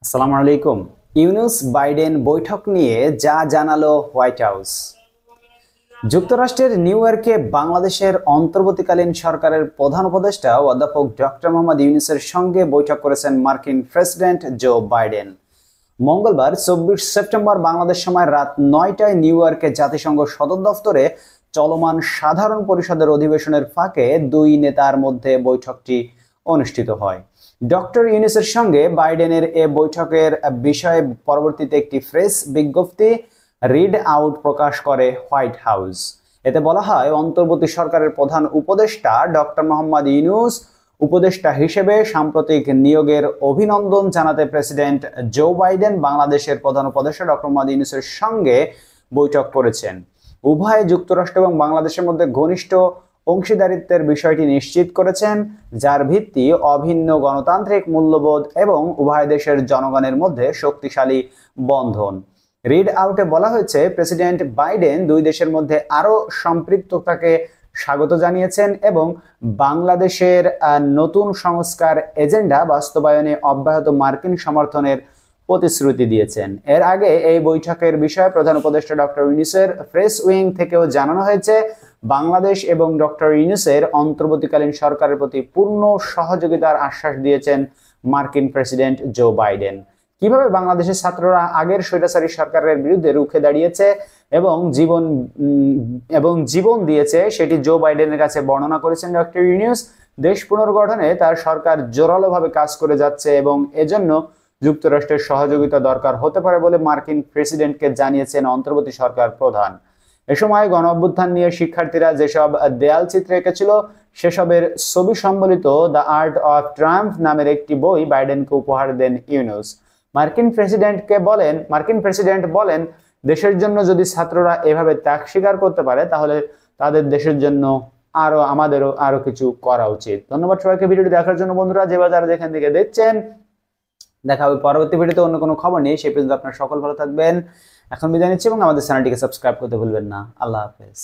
আসসালামু আলাইকুম। ইউনূস বাইডেন বৈঠক নিয়ে যা জানালো হোয়াইট হাউস। যুক্তরাষ্ট্রের নিউ ইয়র্কে বাংলাদেশের অন্তর্বর্তীকালীন সরকারের প্রধান উপদেষ্টা অধ্যাপক ডক্টর মোহাম্মদ ইউনূসের সঙ্গে বৈঠক করেছেন মার্কিন প্রেসিডেন্ট জো বাইডেন। মঙ্গলবার ২৪ সেপ্টেম্বর বাংলাদেশ সময় রাত ৯টায় নিউ ইয়র্কে জাতিসংঘ সদর দফতরে চলমান সাধারণ পরিষদের অধিবেশনের ফাঁকে দুই নেতার মধ্যে বৈঠকটি অনুষ্ঠিত হয়। ডক্টর ইউনূসের সঙ্গে বাইডেনের এ বৈঠকের বিষয়ে পরবর্তীতে একটি প্রেস বিজ্ঞপ্তি রিড আউট প্রকাশ করে হোয়াইট হাউস। এতে বলা হয়, অন্তর্বর্তী সরকারের প্রধান উপদেষ্টা ডক্টর মোহাম্মদ ইউনূস উপদেষ্টা হিসেবে সাম্প্রতিক নিয়োগের অভিনন্দন জানাতে প্রেসিডেন্ট জো বাইডেন বাংলাদেশের প্রধান উপদেষ্টা ডক্টর মোহাম্মদ ইউনূসের সঙ্গে বৈঠক করেছেন। উভয় যুক্তরাষ্ট্র এবং বাংলাদেশের মধ্যে ঘনিষ্ঠ অংশীদারিত্বের বিষয়টি নিশ্চিত করেছেন, যার ভিত্তি অভিন্ন গণতান্ত্রিক মূল্যবোধ এবং উভয় দেশের জনগণের মধ্যে শক্তিশালী বন্ধন। রিড আউটে বলা হয়েছে, প্রেসিডেন্ট বাইডেন দুই দেশের মধ্যে আরও সম্পৃক্ততাকে স্বাগত জানিয়েছেন এবং বাংলাদেশের নতুন সংস্কার এজেন্ডা বাস্তবায়নে অব্যাহত মার্কিন সমর্থনের প্রতিশ্রুতি দিয়েছেন। এর আগে এই বৈঠকের বিষয়ে প্রধান উপদেষ্টা ডক্টর ইউনূসের প্রেস উইং থেকেও জানানো হয়েছে, বাংলাদেশ এবং ডক্টর ইউনূসের অন্তর্বর্তীকালীন সরকারের প্রতি পূর্ণ সহযোগিতার আশ্বাস দিয়েছেন মার্কিন প্রেসিডেন্ট জো বাইডেন। কিভাবে বাংলাদেশের ছাত্ররা আগের স্বৈরাচারী সরকারের বিরুদ্ধে রুখে দাঁড়িয়েছে এবং জীবন দিয়েছে সেটি জো বাইডেনের কাছে বর্ণনা করেছেন ডক্টর ইউনূস। দেশ পুনর্গঠনে তার সরকার জোরালোভাবে কাজ করে যাচ্ছে এবং এজন্য যুক্তরাষ্ট্রের সহযোগিতা দরকার হতে পারে বলে মার্কিন প্রেসিডেন্টকে জানিয়েছেন অন্তর্বর্তী সরকার প্রধান। এ সময় গণ অভ্যুত্থান নিয়ে শিক্ষার্থীরা যেসব দেয়াল চিত্র এঁকেছিল সেসবের ছবি সম্বলিত দ্য আর্ট অফ ট্রায়াম্ফ নামের একটি বই বাইডেনকে উপহার দেন ইউনূস। মার্কিন প্রেসিডেন্ট বলেন, দেশের জন্য যদি ছাত্ররা এভাবে ত্যাগ স্বীকার করতে পারে তাহলে তাদের দেশের জন্য আমাদেরও আরো কিছু করা উচিত। ধন্যবাদ সবাইকে ভিডিওটি দেখার জন্য। বন্ধুরা, যারা যেখান থেকে দেখছেন, দেখা হবে পরবর্তী ভিডিওতে অন্য কোনো খবর নেই। সেই পর্যন্ত আপনারা সকল ভালো থাকবেন। এখন বিদায় নিচ্ছি এবং আমাদের চ্যানেলটিকে সাবস্ক্রাইব করতে ভুলবেন না। আল্লাহ হাফেজ।